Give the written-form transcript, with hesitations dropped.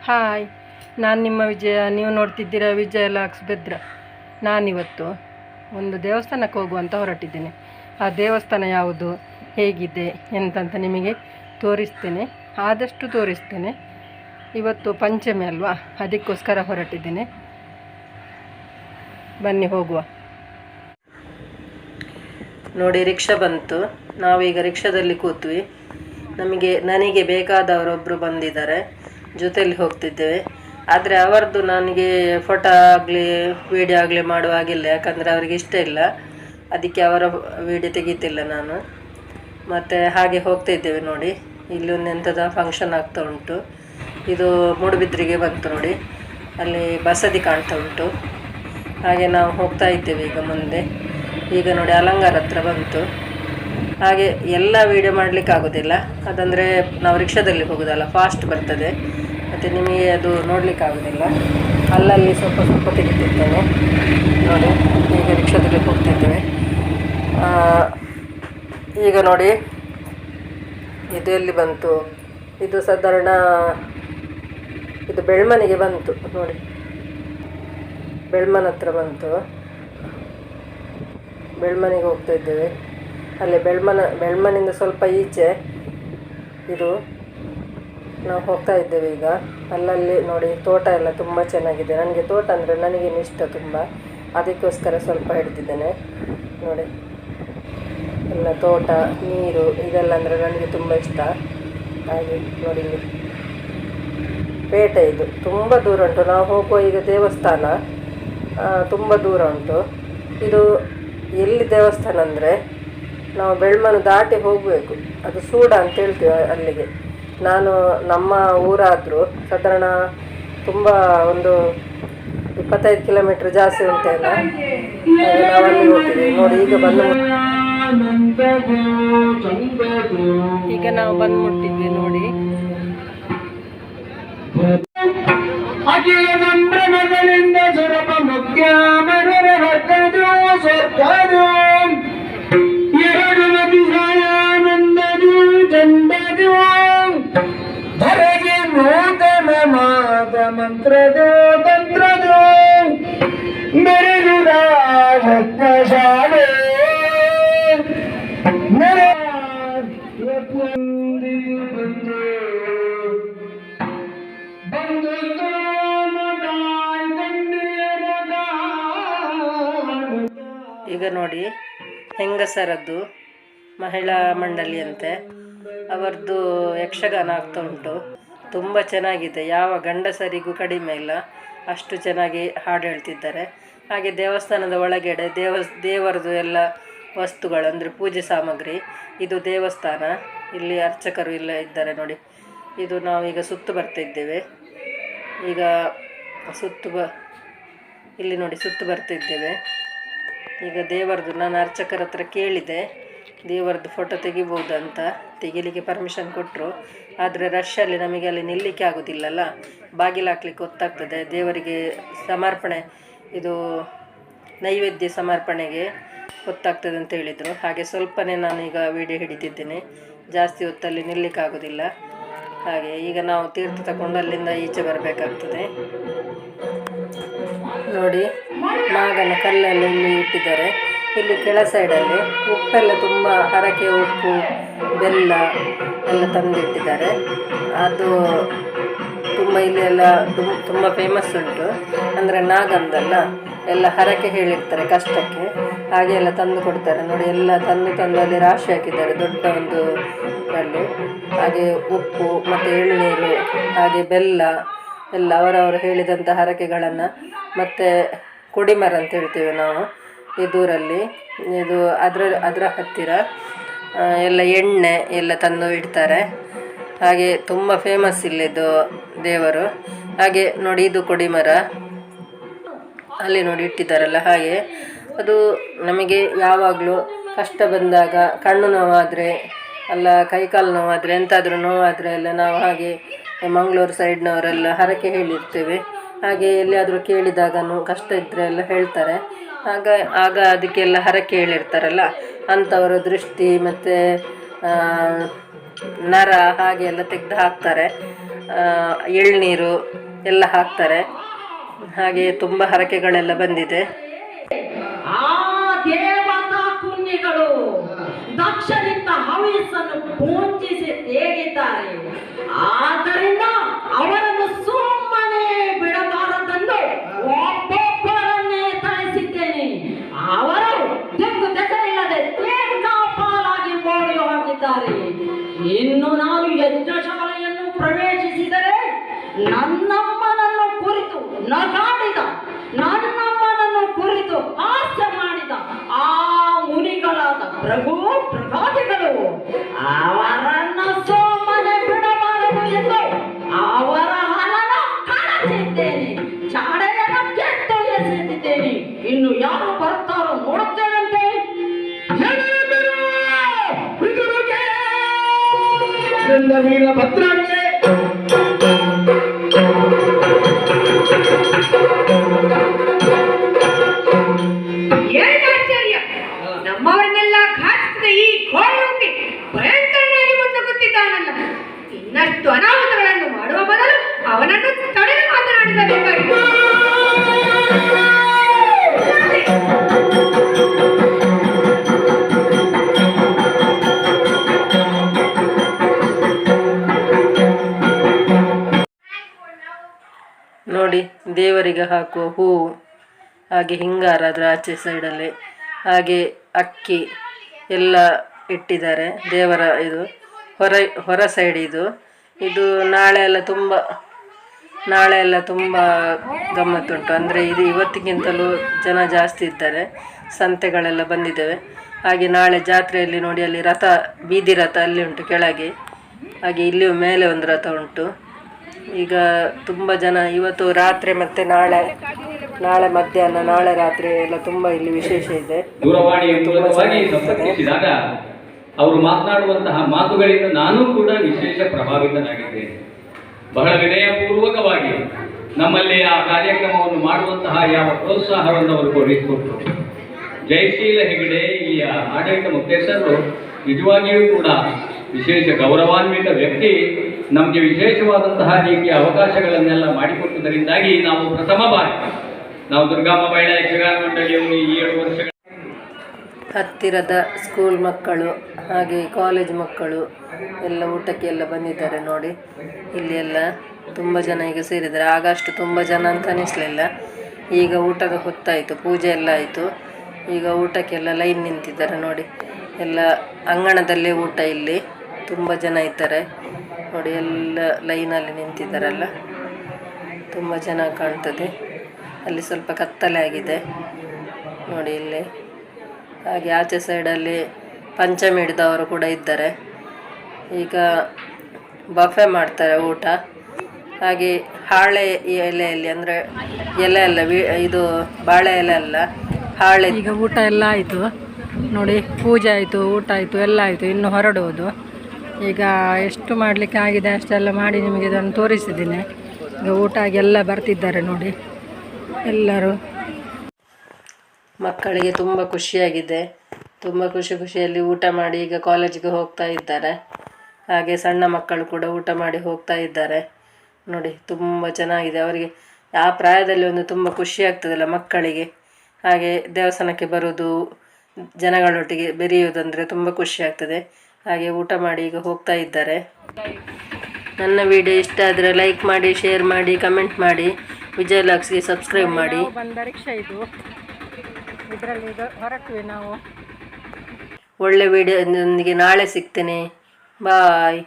Hi, ನಾನು ನಿಮ್ಮ ವಿಜಯ. ನೀವು ನೋಡ್ತಿದ್ದೀರಾ ವಿಜಯ ಲಾಕ್ಸ್ ಬೆದ್ರ. ನಾನಿವತ್ತು ಒಂದು ದೇವಸ್ಥಾನಕ್ಕೆ ಹೋಗುವಂತ ಹೊರಟಿದ್ದೇನೆ. ಆ ದೇವಸ್ಥಾನ ಯಾವುದು, ಹೇಗಿದೆ ಎಂತಂತ ನಿಮಗೆ ತೋರಿಸ್ತೇನೆ, ಆದಷ್ಟು ತೋರಿಸ್ತೇನೆ. ಇವತ್ತು ಪಂಚಮಿ ಅಲ್ವಾ, ಅದಕ್ಕೋಸ್ಕರ ಹೊರಟಿದ್ದೇನೆ. ಬನ್ನಿ ಹೋಗುವ. ನೋಡಿ, ರಿಕ್ಷಾ ಬಂತು. ನಾವೀಗ ರಿಕ್ಷಾದಲ್ಲಿ ಕೂತ್ವಿ. ನನಗೆ ಬೇಕಾದವರೊಬ್ಬರು ಬಂದಿದ್ದಾರೆ, ಜೊತೆಯಲ್ಲಿ ಹೋಗ್ತಿದ್ದೇವೆ. ಆದರೆ ಅವರದ್ದು ನನಗೆ ಫೋಟೋ ಆಗಲಿ ವಿಡಿಯೋ ಆಗಲಿ ಮಾಡುವಾಗಿಲ್ಲ, ಯಾಕಂದರೆ ಅವರಿಗೆ ಇಷ್ಟ ಇಲ್ಲ. ಅದಕ್ಕೆ ಅವರ ವಿಡಿಯೋ ತೆಗಿತಿಲ್ಲ ನಾನು. ಮತ್ತು ಹಾಗೆ ಹೋಗ್ತಾ ಇದ್ದೇವೆ. ನೋಡಿ, ಇಲ್ಲಿ ಒಂದು ಎಂಥದ ಫಂಕ್ಷನ್ ಆಗ್ತಾ ಉಂಟು. ಇದು ಮೂಡುಬಿದ್ರಿಗೆ ಬಂತು ನೋಡಿ, ಅಲ್ಲಿ ಬಸದಿ ಕಾಣ್ತಾ ಉಂಟು. ಹಾಗೆ ನಾವು ಹೋಗ್ತಾ ಇದ್ದೇವೆ ಈಗ ಮುಂದೆ. ಈಗ ನೋಡಿ, ಅಲಂಗಾರ ಹತ್ರ ಬಂತು. ಹಾಗೆ ಎಲ್ಲ ವೀಡಿಯೋ ಮಾಡಲಿಕ್ಕೆ ಆಗೋದಿಲ್ಲ, ಅದಂದರೆ ನಾವು ರಿಕ್ಷಾದಲ್ಲಿ ಹೋಗೋದಲ್ಲ, ಫಾಸ್ಟ್ ಬರ್ತದೆ, ಮತ್ತು ನಿಮಗೆ ಅದು ನೋಡಲಿಕ್ಕೆ ಆಗೋದಿಲ್ಲ. ಅಲ್ಲಲ್ಲಿ ಸ್ವಲ್ಪ ಸ್ವಲ್ಪ ತೆಗಿತಿದ್ದೇನೆ. ನೋಡಿ, ಈಗ ರಿಕ್ಷಾದಲ್ಲಿ ಹೋಗ್ತಿದ್ದೇವೆ. ಈಗ ನೋಡಿ, ಇದು ಎಲ್ಲಿ ಬಂತು, ಇದು ಸಾಧಾರಣ ಇದು ಬೆಳ್ಮನಿಗೆ ಬಂತು. ನೋಡಿ, ಬೆಳ್ಮನ ಹತ್ರ ಬಂತು. ಬೆಳ್ಮನಿಗೆ ಹೋಗ್ತಾ ಇದ್ದೇವೆ. ಅಲ್ಲಿ ಬೆಳ್ಮನಿಂದ ಸ್ವಲ್ಪ ಈಚೆ ಇದು ನಾವು ಹೋಗ್ತಾ ಇದ್ದೇವೆ ಈಗ. ಅಲ್ಲಲ್ಲಿ ನೋಡಿ, ತೋಟ ಎಲ್ಲ ತುಂಬ ಚೆನ್ನಾಗಿದೆ. ನನಗೆ ತೋಟ ಅಂದರೆ ನನಗೇನು ಇಷ್ಟ ತುಂಬ, ಅದಕ್ಕೋಸ್ಕರ ಸ್ವಲ್ಪ ಹಿಡ್ದಿದ್ದೇನೆ. ನೋಡಿ, ಎಲ್ಲ ತೋಟ, ನೀರು, ಇದೆಲ್ಲ ಅಂದರೆ ನನಗೆ ತುಂಬ ಇಷ್ಟ. ಹಾಗೆ ನೋಡಿ, ಇಲ್ಲಿ ಪೇಟೆ, ಇದು ತುಂಬ ದೂರ ಉಂಟು. ನಾವು ಹೋಗುವ ಈಗ ದೇವಸ್ಥಾನ ತುಂಬ ದೂರ ಉಂಟು. ಇದು ಎಲ್ಲಿ ದೇವಸ್ಥಾನ ಅಂದರೆ ನಾವು ಬೆಳ್ಮನು ದಾಟಿ ಹೋಗಬೇಕು. ಅದು ಸೂಡ ಅಂತ ಹೇಳ್ತೀವಿ ಅಲ್ಲಿಗೆ. ನಮ್ಮ ಊರಾದರೂ ಸಾಧಾರಣ ತುಂಬ ಒಂದು 25 ಕಿಲೋಮೀಟ್ರ್ ಜಾಸ್ತಿ ಉಂಟೇನ. ಹಾಗೆ ನಾವಲ್ಲಿ ಹೋಗ್ತೀವಿ. ನೋಡಿ, ಈಗ ನಾವು ಬಂದು ಮುಟ್ಟಿದ್ವಿ. ನೋಡಿ, ಸುರಪ ಮುಖ್ಯ ಎರಡು ನದಿ ಸಾಯಾನಂದದು ಚಂದದು ಧರೆಗೆ ನೂತನ ಮಾತ ಮಂತ್ರದು ತಂತ್ರದು ಮೆರೆದುದ ಶಾಲೆ ಈಗ ನೋಡಿ, ಹೆಂಗಸರದ್ದು ಮಹಿಳಾ ಮಂಡಳಿ ಅಂತೆ, ಅವರದ್ದು ಯಕ್ಷಗಾನ ಆಗ್ತಾ ಉಂಟು. ತುಂಬ ಚೆನ್ನಾಗಿದೆ, ಯಾವ ಗಂಡಸರಿಗೂ ಕಡಿಮೆ ಇಲ್ಲ, ಅಷ್ಟು ಚೆನ್ನಾಗಿ ಹಾಡು ಹೇಳ್ತಿದ್ದಾರೆ. ಹಾಗೆ ದೇವಸ್ಥಾನದ ಒಳಗಡೆ ದೇವರದು ಎಲ್ಲ ವಸ್ತುಗಳು ಅಂದರೆ ಪೂಜೆ ಸಾಮಗ್ರಿ. ಇದು ದೇವಸ್ಥಾನ, ಇಲ್ಲಿ ಅರ್ಚಕರು ಎಲ್ಲ ಇದ್ದಾರೆ. ನೋಡಿ, ಇದು ನಾವೀಗ ಸುತ್ತು ಬರ್ತಾ ಇದ್ದೇವೆ. ಈಗ ಇಲ್ಲಿ ನೋಡಿ, ಸುತ್ತು ಬರ್ತಿದ್ದೇವೆ. ಈಗ ದೇವರದು ನಾನು ಅರ್ಚಕರ ಹತ್ರ ಕೇಳಿದೆ, ದೇವರದ್ದು ಫೋಟೋ ತೆಗಿಬೋದಂತ. ತೆಗಿಲಿಕ್ಕೆ ಪರ್ಮಿಷನ್ ಕೊಟ್ಟರು. ಆದರೆ ರಶಲ್ಲಿ ನಮಗೆ ಅಲ್ಲಿ ನಿಲ್ಲಲಿಕ್ಕೆ ಆಗೋದಿಲ್ಲಲ್ಲ, ಬಾಗಿಲು ಹಾಕ್ಲಿಕ್ಕೆ ಗೊತ್ತಾಗ್ತದೆ. ದೇವರಿಗೆ ಸಮರ್ಪಣೆ, ಇದು ನೈವೇದ್ಯ ಸಮರ್ಪಣೆಗೆ ಗೊತ್ತಾಗ್ತದೆ ಅಂತ ಹೇಳಿದರು. ಹಾಗೆ ಸ್ವಲ್ಪನೇ ನಾನೀಗ ವಿಡಿಯೋ ಹಿಡಿತಿದ್ದೇನೆ, ಜಾಸ್ತಿ ಹೊತ್ತಲ್ಲಿ ನಿಲ್ಲಲಿಕ್ಕೆ ಆಗೋದಿಲ್ಲ. ಹಾಗೆ ಈಗ ನಾವು ತೀರ್ಥ ತಗೊಂಡು ಅಲ್ಲಿಂದ ಈಚೆ ಬರಬೇಕಾಗ್ತದೆ. ನೋಡಿ, ನಾಗನ ಕಲ್ಲೆಲ್ಲ ಇಲ್ಲಿ ಇಟ್ಟಿದ್ದಾರೆ. ಇಲ್ಲಿ ಕೆಳ ಸೈಡಲ್ಲಿ ಉಪ್ಪೆಲ್ಲ ತುಂಬ, ಹರಕೆ ಉಪ್ಪು ಬೆಲ್ಲ ಎಲ್ಲ ತಂದಿಟ್ಟಿದ್ದಾರೆ. ಅದು ತುಂಬ ಇಲ್ಲಿ ಎಲ್ಲ ತುಂಬ ಫೇಮಸ್ ಉಂಟು. ಅಂದರೆ ನಾಗಂದಲ್ಲ, ಎಲ್ಲ ಹರಕೆ ಹೇಳಿರ್ತಾರೆ ಕಷ್ಟಕ್ಕೆ, ಹಾಗೆ ಎಲ್ಲ ತಂದು ಕೊಡ್ತಾರೆ. ನೋಡಿ, ಎಲ್ಲ ತಂದು ಅಲ್ಲಿ ರಾಶಿ ಹಾಕಿದ್ದಾರೆ, ದೊಡ್ಡ ಒಂದು ಕಲ್ಲು. ಹಾಗೆ ಉಪ್ಪು ಮತ್ತು ಎಳ್ನೀರು, ಹಾಗೆ ಬೆಲ್ಲ ಎಲ್ಲ ಅವರವರು ಹೇಳಿದಂಥ ಹರಕೆಗಳನ್ನು. ಮತ್ತು ಕೊಡಿಮರ ಅಂತ ಹೇಳ್ತೇವೆ ನಾವು ಇದೂರಲ್ಲಿ. ಇದು ಅದರ ಹತ್ತಿರ ಎಲ್ಲ ಎಣ್ಣೆ ಎಲ್ಲ ತಂದು ಇಡ್ತಾರೆ. ಹಾಗೆ ತುಂಬ ಫೇಮಸ್ ಇಲ್ಲಿದ್ದು ದೇವರು. ಹಾಗೆ ನೋಡಿ, ಇದು ಕೊಡಿಮರ ಅಲ್ಲಿ ನೋಡಿ ಇಟ್ಟಿದ್ದಾರಲ್ಲ. ಹಾಗೆ ಅದು ನಮಗೆ ಯಾವಾಗಲೂ ಕಷ್ಟ ಬಂದಾಗ, ಕಣ್ಣು ನೋವಾದರೆ ಅಲ್ಲ ಕೈಕಾಲು ನೋವಾದರೆ, ಎಂತಾದರೂ ನೋವಾದರೆ ಎಲ್ಲ ನಾವು ಹಾಗೆ ಮಂಗಳೂರು ಸೈಡ್ನವರೆಲ್ಲ ಹರಕೆ ಹೇಳಿರ್ತೇವೆ. ಹಾಗೆ ಎಲ್ಲಿಯಾದರೂ ಕೇಳಿದಾಗನೂ ಕಷ್ಟ ಇದ್ದರೆ ಎಲ್ಲ ಹೇಳ್ತಾರೆ. ಆಗ ಅದಕ್ಕೆಲ್ಲ ಹರಕೆ ಹೇಳಿರ್ತಾರಲ್ಲ, ಅಂಥವರು ದೃಷ್ಟಿ ಮತ್ತು ನರ ಹಾಗೆ ಎಲ್ಲ ತೆಗೆದು ಹಾಕ್ತಾರೆ. ಎಳ್ನೀರು ಎಲ್ಲ ಹಾಕ್ತಾರೆ. ಹಾಗೆ ತುಂಬ ಹರಕೆಗಳೆಲ್ಲ ಬಂದಿದೆ. ಆ ದೇವತಾ ಪುಣ್ಯಗಳು ದಕ್ಷನಿಂದ ಹವಿಸ್ಸನ್ನು ಪೂಜಿಸಿ ತೇಗಿದ್ದಾರೆ. ಆದ್ದರಿಂದ ಅವರನ್ನು ಸುಮ್ಮನೆ ಬಿಡಬಾರದೆಂದು ಒಬ್ಬೊಬ್ಬರನ್ನೇ ತರಿಸಿದ್ದೇನೆ. ಅವರು ತೆಂಗು ತೆಸರಿಲ್ಲದೆ ಪಾಲಾಗಿ ಓಡಿ ಹೋಗಿದ್ದಾರೆ. ಇನ್ನು ನಾನು ಯಜ್ಞಶಾಲೆಯನ್ನು ಪ್ರವೇಶಿಸಿದರೆ ನನ್ನಮ್ಮನನ್ನು ಕುರಿತು ನಗಾಡಿದ, ನನ್ನಮ್ಮನನ್ನು ಕುರಿತು ಹಾಸ್ಯ ಮಾಡಿದ ಆ ಮುನಿಗಳಾದ ಪ್ರಗಾದಿಗಳು ಅವರನ್ನು ಸುಮ್ಮನೆ ಬಿಡಬಾರದು ಎಂದು ಅವರ ಹಲನ ಕಳಚಿದ್ದೇನೆ. ಚಾಡೆಯನ್ನು ಕೆತ್ತು ಎಸೆದಿದ್ದೇನೆ. ಇನ್ನು ಯಾರು ಬರ್ತಾರೋ ನೋಡುತ್ತೇನಂತೆ. ವೀರಭದ್ರನಿಗೆ ಏನಾಶ್ಚರ್ಯ! ನಮ್ಮವರನ್ನೆಲ್ಲ ಘಾತಿಸಿದ ಈ ಘೋರರೂಪಿ ಭಯಂಕರನಾಗಿ ಮುಂದೆ ಗೊತ್ತಿದ್ದಾನಲ್ಲ. ಇನ್ನಷ್ಟು ಅನಾಹುತಗಳನ್ನು ಮಾಡುವ ಬದಲು ಅವನನ್ನು ತಡೆದು ಮಾತನಾಡಿಸಬೇಕಾಗಿದೆ. ನೋಡಿ, ದೇವರಿಗೆ ಹಾಕುವ ಹೂವು, ಹಾಗೆ ಹಿಂಗಾರ ಅದರ ಆಚೆ ಸೈಡಲ್ಲಿ, ಹಾಗೆ ಅಕ್ಕಿ ಎಲ್ಲ ಇಟ್ಟಿದ್ದಾರೆ. ದೇವರ ಇದು ಹೊರ ಸೈಡ್ ಇದು ನಾಳೆ ಎಲ್ಲ ತುಂಬ ಗಮ್ಮತ್ತುಂಟು. ಅಂದರೆ ಇದು ಇವತ್ತಿಗಿಂತಲೂ ಜನ ಜಾಸ್ತಿ ಇದ್ದಾರೆ. ಸಂತೆಗಳೆಲ್ಲ ಬಂದಿದ್ದೇವೆ. ಹಾಗೆ ನಾಳೆ ಜಾತ್ರೆಯಲ್ಲಿ ನೋಡಿ, ಅಲ್ಲಿ ರಥ, ಬೀದಿ ರಥ ಅಲ್ಲಿ ಉಂಟು ಕೆಳಗೆ. ಹಾಗೆ ಇಲ್ಲಿಯೂ ಮೇಲೆ ಒಂದು ರಥ ಉಂಟು. ಈಗ ತುಂಬ ಜನ ಇವತ್ತು ರಾತ್ರಿ ಮತ್ತು ನಾಳೆ ಮಧ್ಯಾಹ್ನ, ನಾಳೆ ರಾತ್ರಿ ಎಲ್ಲ ತುಂಬ ಇಲ್ಲಿ ವಿಶೇಷ ಇದೆ. ದೂರವಾಣಿಯ ಮೂಲಕವಾಗಿ ಸಂಪರ್ಕಿಸಿದಾಗ ಅವರು ಮಾತನಾಡುವಂತಹ ಮಾತುಗಳಿಂದ ನಾನು ಕೂಡ ವಿಶೇಷ ಪ್ರಭಾವಿತನಾಗಿದ್ದೇನೆ. ಬಹಳ ವಿನಯಪೂರ್ವಕವಾಗಿ ನಮ್ಮಲ್ಲಿ ಆ ಕಾರ್ಯಕ್ರಮವನ್ನು ಮಾಡುವಂತಹ ಯಾವ ಪ್ರೋತ್ಸಾಹವನ್ನು ಅವರು ಕೊಟ್ಟರು. ಜಯಶೀಲ ಹೆಗಡೆ ಇಲ್ಲಿಯ ಆಡಳಿತ ಮುಖ್ಯಸ್ಥರು ನಿಜವಾಗಿಯೂ ಕೂಡ ವಿಶೇಷ ಗೌರವಾನ್ವಿತ ವ್ಯಕ್ತಿ. ನಮಗೆ ವಿಶೇಷವಾದಂತಹ ರೀತಿಯ ಅವಕಾಶಗಳನ್ನೆಲ್ಲ ಮಾಡಿಕೊಟ್ಟುದರಿಂದಾಗಿ ಪ್ರಥಮ ಬಾರಿ ನಾವು ದುರ್ಗಮ್ಮ ಮಹಿಳಾ ಯಕ್ಷಗಾನ ಮಂಡಳಿಯವರು ಈ 7 ವರ್ಷಗಳ ಹತ್ತಿರದ ಸ್ಕೂಲ್ ಮಕ್ಕಳು ಹಾಗೆ ಕಾಲೇಜ್ ಮಕ್ಕಳು ಎಲ್ಲ ಊಟಕ್ಕೆಲ್ಲ ಬಂದಿದ್ದಾರೆ. ನೋಡಿ, ಇಲ್ಲಿ ಎಲ್ಲ ತುಂಬ ಜನ ಈಗ ಸೇರಿದ್ದಾರೆ. ಆಗಷ್ಟು ತುಂಬ ಜನ ಅಂತ ಅನಿಸಲಿಲ್ಲ. ಈಗ ಊಟದ ಹೊತ್ತಾಯಿತು, ಪೂಜೆ ಎಲ್ಲ ಆಯಿತು. ಈಗ ಊಟಕ್ಕೆಲ್ಲ ಲೈನ್ ನಿಂತಿದ್ದಾರೆ. ನೋಡಿ, ಎಲ್ಲ ಅಂಗಣದಲ್ಲೇ ಊಟ. ಇಲ್ಲಿ ತುಂಬ ಜನ ಇದ್ದಾರೆ ನೋಡಿ, ಎಲ್ಲ ಲೈನಲ್ಲಿ ನಿಂತಿದ್ದಾರಲ್ಲ, ತುಂಬ ಜನ ಕಾಣ್ತದೆ. ಅಲ್ಲಿ ಸ್ವಲ್ಪ ಕತ್ತಲೆ ಆಗಿದೆ ನೋಡಿ ಇಲ್ಲಿ. ಹಾಗೆ ಆಚೆ ಸೈಡಲ್ಲಿ ಪಂಚಮಿ ಹಿಡಿದವರು ಕೂಡ ಇದ್ದಾರೆ. ಈಗ ಬಫೆ ಮಾಡ್ತಾರೆ ಊಟ. ಹಾಗೆ ಹಾಳೆ ಎಲೆಯಲ್ಲಿ, ಅಂದರೆ ಎಲೆ ಅಲ್ಲ, ಇದು ಬಾಳೆ ಎಲೆ ಅಲ್ಲ, ಹಾಳೆ. ಈಗ ಊಟ ಎಲ್ಲ ಆಯಿತು ನೋಡಿ, ಪೂಜೆ ಆಯಿತು, ಊಟ ಆಯಿತು, ಎಲ್ಲ ಆಯಿತು. ಇನ್ನು ಹೊರಡುವುದು. ಈಗ ಎಷ್ಟು ಮಾಡಲಿಕ್ಕೆ ಆಗಿದೆ ಅಷ್ಟೆಲ್ಲ ಮಾಡಿ ನಿಮಗೆ ಇದನ್ನು ತೋರಿಸಿದ್ದೀನಿ. ಈಗ ಊಟ ಆಗಿ ಎಲ್ಲ ಬರ್ತಿದ್ದಾರೆ ನೋಡಿ ಎಲ್ಲರೂ. ಮಕ್ಕಳಿಗೆ ತುಂಬ ಖುಷಿಯಾಗಿದೆ. ತುಂಬ ಖುಷಿಯಲ್ಲಿ ಊಟ ಮಾಡಿ ಈಗ ಕಾಲೇಜಿಗೆ ಹೋಗ್ತಾ ಇದ್ದಾರೆ. ಹಾಗೆ ಸಣ್ಣ ಮಕ್ಕಳು ಕೂಡ ಊಟ ಮಾಡಿ ಹೋಗ್ತಾ ಇದ್ದಾರೆ ನೋಡಿ. ತುಂಬ ಚೆನ್ನಾಗಿದೆ. ಅವರಿಗೆ ಆ ಪ್ರಾಯದಲ್ಲಿ ಒಂದು ತುಂಬ ಖುಷಿ ಆಗ್ತದಲ್ಲ ಮಕ್ಕಳಿಗೆ. ಹಾಗೆ ದೇವಸ್ಥಾನಕ್ಕೆ ಬರೋದು, ಜನಗಳೊಟ್ಟಿಗೆ ಬೆರೆಯುವುದಂದರೆ ತುಂಬ ಖುಷಿ ಆಗ್ತದೆ. ಹಾಗೆ ಊಟ ಮಾಡಿ ಈಗ ಹೋಗ್ತಾ ಇದ್ದಾರೆ. ನನ್ನ ವಿಡಿಯೋ ಇಷ್ಟ ಆದರೆ ಲೈಕ್ ಮಾಡಿ, ಶೇರ್ ಮಾಡಿ, ಕಮೆಂಟ್ ಮಾಡಿ. ವಿಜಯ ಲಾಗ್ಸ್ಗೆ ಸಬ್ಸ್ಕ್ರೈಬ್ ಮಾಡಿ. ಬಂದ ರಿಕ್ಷಾ ಇದರಲ್ಲಿ ಹೊರಟ್ವಿ ನಾವು. ಒಳ್ಳೆ ವಿಡಿಯೋದೊಂದಿಗೆ ನಾಳೆ ಸಿಗ್ತೇನೆ. ಬಾಯ್.